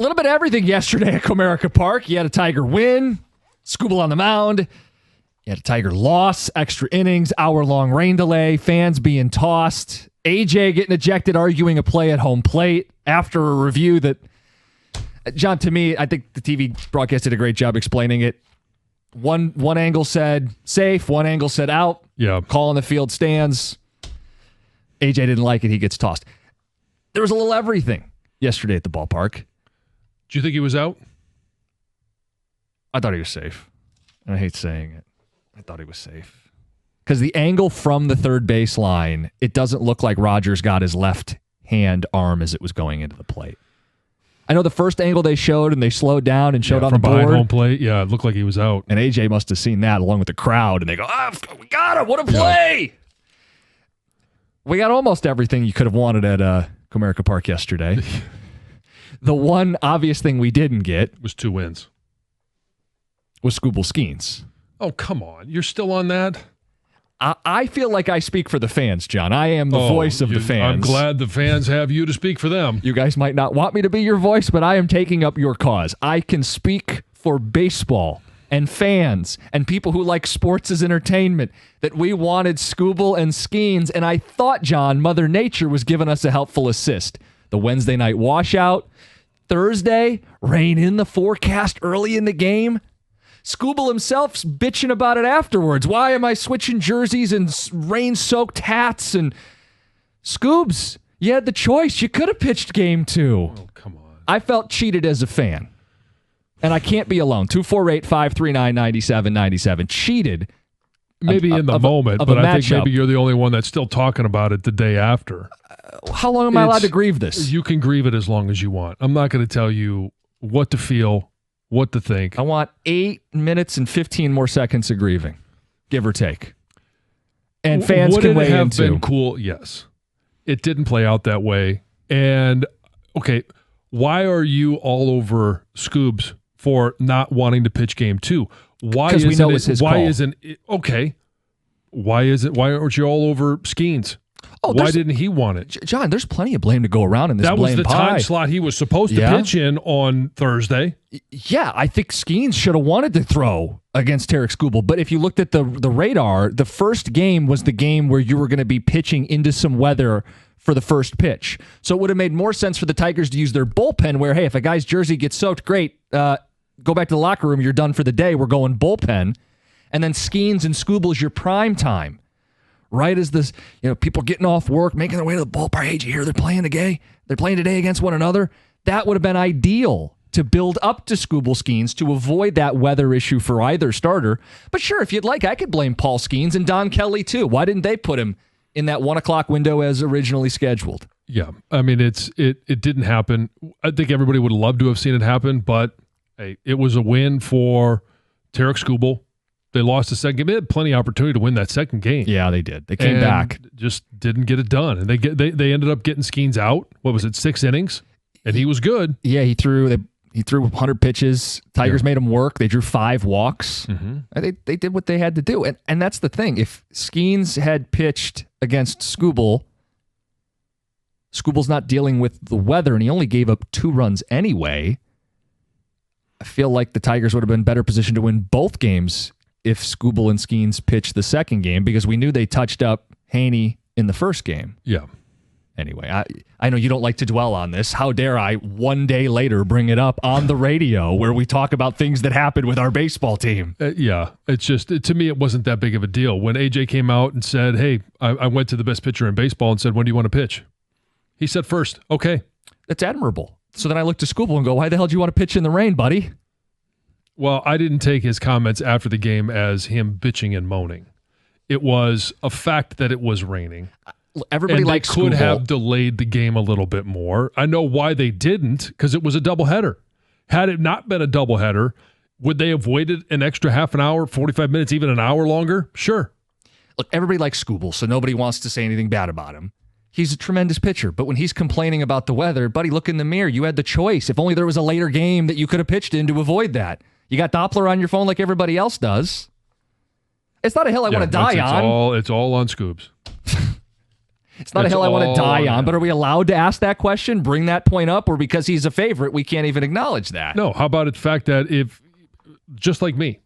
A little bit of everything yesterday at Comerica Park. You had a Tiger win, Skubal on the mound. You had a Tiger loss, extra innings, hour-long rain delay, fans being tossed, AJ getting ejected, arguing a play at home plate after a review that, John, to me, I think the TV broadcast did a great job explaining it. One angle said safe, one angle said out. Yeah. Call in the field stands. AJ didn't like it. He gets tossed. There was a little everything yesterday at the ballpark. Do you think he was out? I thought he was safe. And I hate saying it. I thought he was safe. Because the angle from the third base line, it doesn't look like Rogers got his left hand arm as it was going into the plate. I know the first angle they showed and they slowed down and showed on the board. From behind home plate, yeah, it looked like he was out. And AJ must have seen that along with the crowd. And they go, we got him. What a play. Yeah. We got almost everything you could have wanted at Comerica Park yesterday. The one obvious thing we didn't get was 2 wins. Was Skubal Skenes. Oh, come on. You're still on that? I feel like I speak for the fans, John. I am the voice of the fans. I'm glad the fans have you to speak for them. You guys might not want me to be your voice, but I am taking up your cause. I can speak for baseball and fans and people who like sports as entertainment that we wanted Skubal and Skenes, and I thought, John, Mother Nature was giving us a helpful assist. The Wednesday night washout, Thursday, rain in the forecast early in the game. Skubal himself's bitching about it afterwards. Why am I switching jerseys and rain-soaked hats? And Scoobs, you had the choice. You could have pitched game 2. Oh, come on. I felt cheated as a fan. And I can't be alone. 248-539-9797. Cheated. Maybe in the moment, but I think maybe you're the only one that's still talking about it the day after. How long am I allowed to grieve this? You can grieve it as long as you want. I'm not going to tell you what to feel, what to think. I want 8 minutes and 15 more seconds of grieving, give or take. And fans can weigh in too. Would it have been cool? Yes. It didn't play out that way. And, okay, why are you all over Scoobs for not wanting to pitch game 2? Because we know it's his call. Why isn't it? Okay. Why aren't you all over Skenes? Why didn't he want it? John, there's plenty of blame to go around in this blame pie. That was the time slot he was supposed to pitch in on Thursday. Yeah, I think Skenes should have wanted to throw against Tarik Skubal. But if you looked at the radar, the first game was the game where you were going to be pitching into some weather for the first pitch. So it would have made more sense for the Tigers to use their bullpen where, hey, if a guy's jersey gets soaked, great, go back to the locker room, you're done for the day, we're going bullpen. And then Skenes and Skubal's your prime time. Right as this, people getting off work, making their way to the ballpark. Hey, did you hear they're playing today? They're playing today against one another. That would have been ideal to build up to Skubal Skenes to avoid that weather issue for either starter. But sure, if you'd like, I could blame Paul Skenes and Don Kelly too. Why didn't they put him in that 1 o'clock window as originally scheduled? Yeah, I mean, it didn't happen. I think everybody would love to have seen it happen, but hey, it was a win for Tarik Skubal. They lost the second game. They had plenty of opportunity to win that second game. Yeah, they did. They came back. Just didn't get it done. And they ended up getting Skenes out. What was it, 6 innings? And he was good. Yeah, he threw 100 pitches. Tigers made him work. They drew 5 walks. Mm-hmm. They did what they had to do. And that's the thing. If Skenes had pitched against Skubal, Skubal's not dealing with the weather, and he only gave up 2 runs anyway. I feel like the Tigers would have been better positioned to win both games if Skubal and Skenes pitched the second game, because we knew they touched up Haney in the first game. Yeah. Anyway, I know you don't like to dwell on this. How dare I one day later bring it up on the radio where we talk about things that happened with our baseball team? Yeah. It's just, to me, it wasn't that big of a deal. When AJ came out and said, hey, I went to the best pitcher in baseball and said, when do you want to pitch? He said first. Okay. That's admirable. So then I looked to Skubal and go, why the hell do you want to pitch in the rain, buddy? Well, I didn't take his comments after the game as him bitching and moaning. It was a fact that it was raining. Everybody likes Skubal. They could have delayed the game a little bit more. I know why they didn't, because it was a doubleheader. Had it not been a doubleheader, would they have waited an extra half an hour, 45 minutes, even an hour longer? Sure. Look, everybody likes Skubal, so nobody wants to say anything bad about him. He's a tremendous pitcher, but when he's complaining about the weather, buddy, look in the mirror. You had the choice. If only there was a later game that you could have pitched in to avoid that. You got Doppler on your phone like everybody else does. It's not a hill I want to die on. It's all on Scoobs. It's not a hill I want to die on, but are we allowed to ask that question, bring that point up, or because he's a favorite, we can't even acknowledge that? No, how about the fact that if, just like me,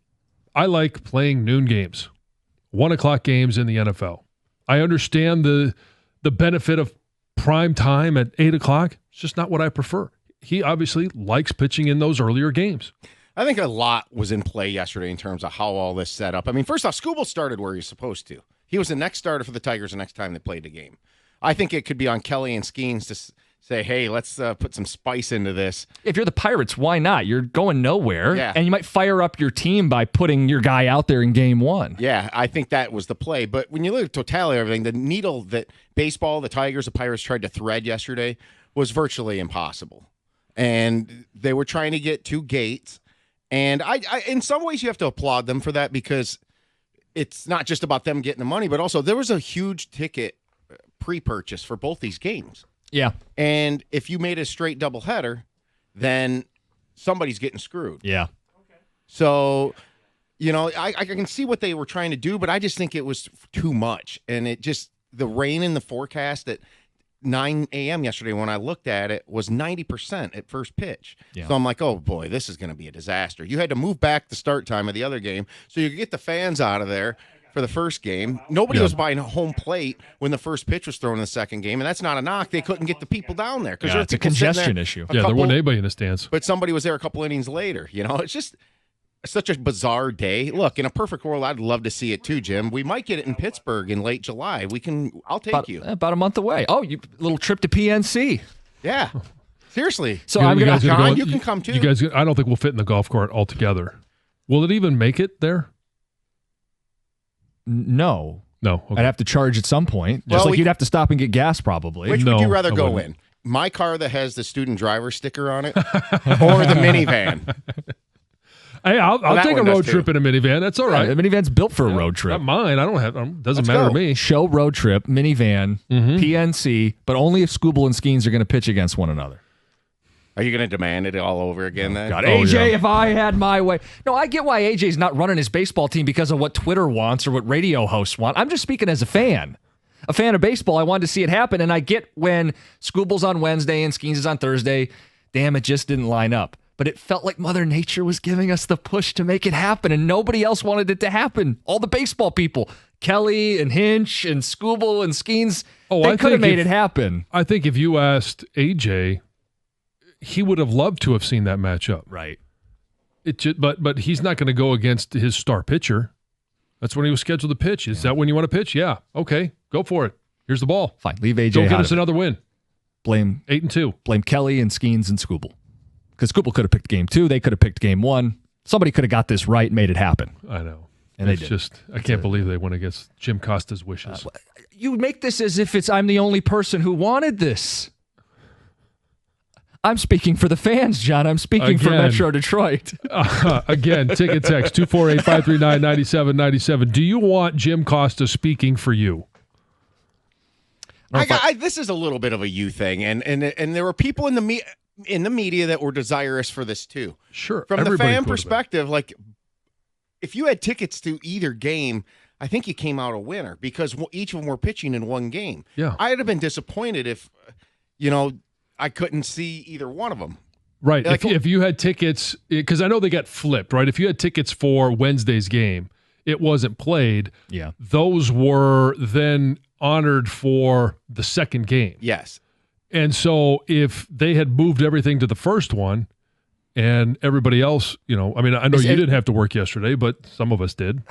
I like playing noon games, 1 o'clock games in the NFL. I understand the benefit of prime time at 8 o'clock. It's just not what I prefer. He obviously likes pitching in those earlier games. I think a lot was in play yesterday in terms of how all this set up. I mean, first off, Skubal started where he's supposed to. He was the next starter for the Tigers the next time they played the game. I think it could be on Kelly and Skenes to say, hey, let's put some spice into this. If you're the Pirates, why not? You're going nowhere, and you might fire up your team by putting your guy out there in game one. Yeah, I think that was the play. But when you look at the totality of everything, the needle that baseball, the Tigers, the Pirates tried to thread yesterday was virtually impossible. And they were trying to get 2 gates. And I in some ways, you have to applaud them for that because it's not just about them getting the money, but also there was a huge ticket pre-purchase for both these games. Yeah. And if you made a straight doubleheader, then somebody's getting screwed. Yeah. Okay. So, you know, I can see what they were trying to do, but I just think it was too much. And it just, the rain in the forecast at 9 a.m. yesterday when I looked at it was 90% at first pitch. Yeah. So I'm like, oh, boy, this is going to be a disaster. You had to move back the start time of the other game so you could get the fans out of there for the first game. Nobody was buying home plate when the first pitch was thrown in the second game, and that's not a knock. They couldn't get the people down there because it's a congestion issue. There wasn't anybody in the stands. But somebody was there a couple innings later. You know, it's just such a bizarre day. Look, in a perfect world, I'd love to see it too, Jim. We might get it in Pittsburgh in late July. I'll take you. About a month away. Oh, little trip to PNC. Yeah. Seriously. So I'm going to John, you can come too. You guys, I don't think we'll fit in the golf cart altogether. Will it even make it there? No. Okay. I'd have to charge at some point. Just like you'd have to stop and get gas probably. Which would you rather go in? My car that has the student driver sticker on it or the minivan? Hey, I'll take a road trip in a minivan. That's all right. The minivan's built for a road trip. Not mine. I don't have. Doesn't matter to me. Show road trip, minivan, PNC, but only if Skubal and Skenes are going to pitch against one another. Are you going to demand it all over again then? God, AJ, if I had my way. No, I get why AJ's not running his baseball team because of what Twitter wants or what radio hosts want. I'm just speaking as a fan. A fan of baseball. I wanted to see it happen, and I get when Skubal's on Wednesday and Skenes is on Thursday. Damn, it just didn't line up. But it felt like Mother Nature was giving us the push to make it happen, and nobody else wanted it to happen. All the baseball people, Kelly and Hinch and Skubal and Skenes, they could have made it happen. I think if you asked AJ, he would have loved to have seen that matchup. Right. But he's not going to go against his star pitcher. That's when he was scheduled to pitch. Is that when you want to pitch? Yeah. Okay. Go for it. Here's the ball. Fine. Leave AJ Go get us another win. Blame 8-2. Blame Kelly and Skenes and Skubal. Because Skubal could have picked game 2. They could have picked game 1. Somebody could have got this right and made it happen. I know. And it's just, I can't believe they went against Jim Costa's wishes. You make this as if I'm the only person who wanted this. I'm speaking for the fans, John. I'm speaking for Metro Detroit. Again, ticket text 248-539-9797. Do you want Jim Costa speaking for you? This is a little bit of a you thing, and there were people in the media that were desirous for this too. Sure. From the fan perspective, like if you had tickets to either game, I think you came out a winner because each of them were pitching in one game. Yeah. I'd have been disappointed if, I couldn't see either one of them. Right. Like, if you had tickets, because I know they got flipped, right? If you had tickets for Wednesday's game, it wasn't played. Yeah. Those were then honored for the second game. Yes. And so if they had moved everything to the first one and everybody else, I know you didn't have to work yesterday, but some of us did.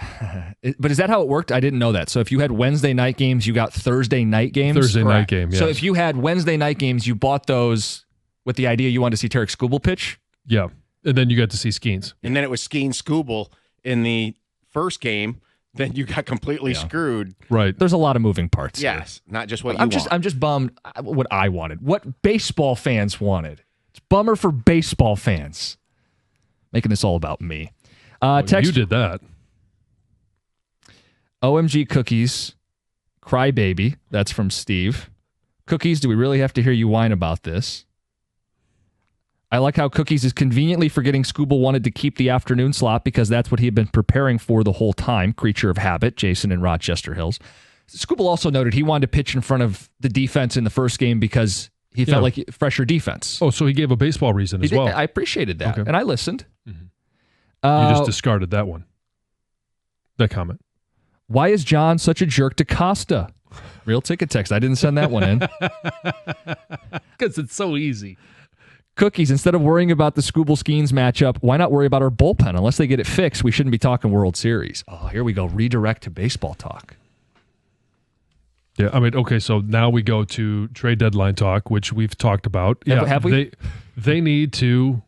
But is that how it worked? I didn't know that. So if you had Wednesday night games, you got Thursday night games? Thursday night game, yes. So if you had Wednesday night games, you bought those with the idea you wanted to see Tarik Skubal pitch? Yeah. And then you got to see Skenes. And then it was Skenes Skubal in the first game. Then you got completely screwed. Right. There's a lot of moving parts. Yes. Not just what you want. I'm just bummed what I wanted. What baseball fans wanted. It's a bummer for baseball fans. Making this all about me. You did that. OMG Cookies, Crybaby. That's from Steve. Cookies, do we really have to hear you whine about this? I like how Cookies is conveniently forgetting Skubal wanted to keep the afternoon slot because that's what he had been preparing for the whole time. Creature of habit, Jason in Rochester Hills. Skubal also noted he wanted to pitch in front of the defense in the first game because he felt like fresher defense. Oh, so he gave a baseball reason as well. I appreciated that, and I listened. Mm-hmm. You just discarded that one. That comment. Why is John such a jerk to Costa? Real ticket text. I didn't send that one in. Because it's so easy. Cookies, instead of worrying about the Skubal-Skenes matchup, why not worry about our bullpen? Unless they get it fixed, we shouldn't be talking World Series. Oh, here we go. Redirect to baseball talk. Yeah, I mean, okay, so now we go to trade deadline talk, which we've talked about. Have we? They need to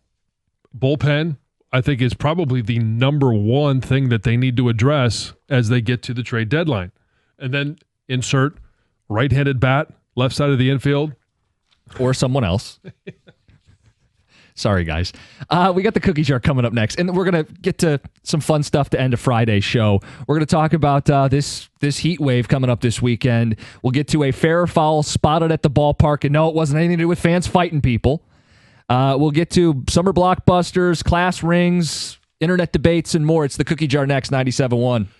bullpen, I think, is probably the number one thing that they need to address as they get to the trade deadline. And then insert right-handed bat, left side of the infield. Or someone else. Sorry, guys. We got the cookie jar coming up next, and we're going to get to some fun stuff to end a Friday show. We're going to talk about this heat wave coming up this weekend. We'll get to a fair or foul spotted at the ballpark, and no, it wasn't anything to do with fans fighting people. We'll get to summer blockbusters, class rings, internet debates, and more. It's the cookie jar next, 97.1.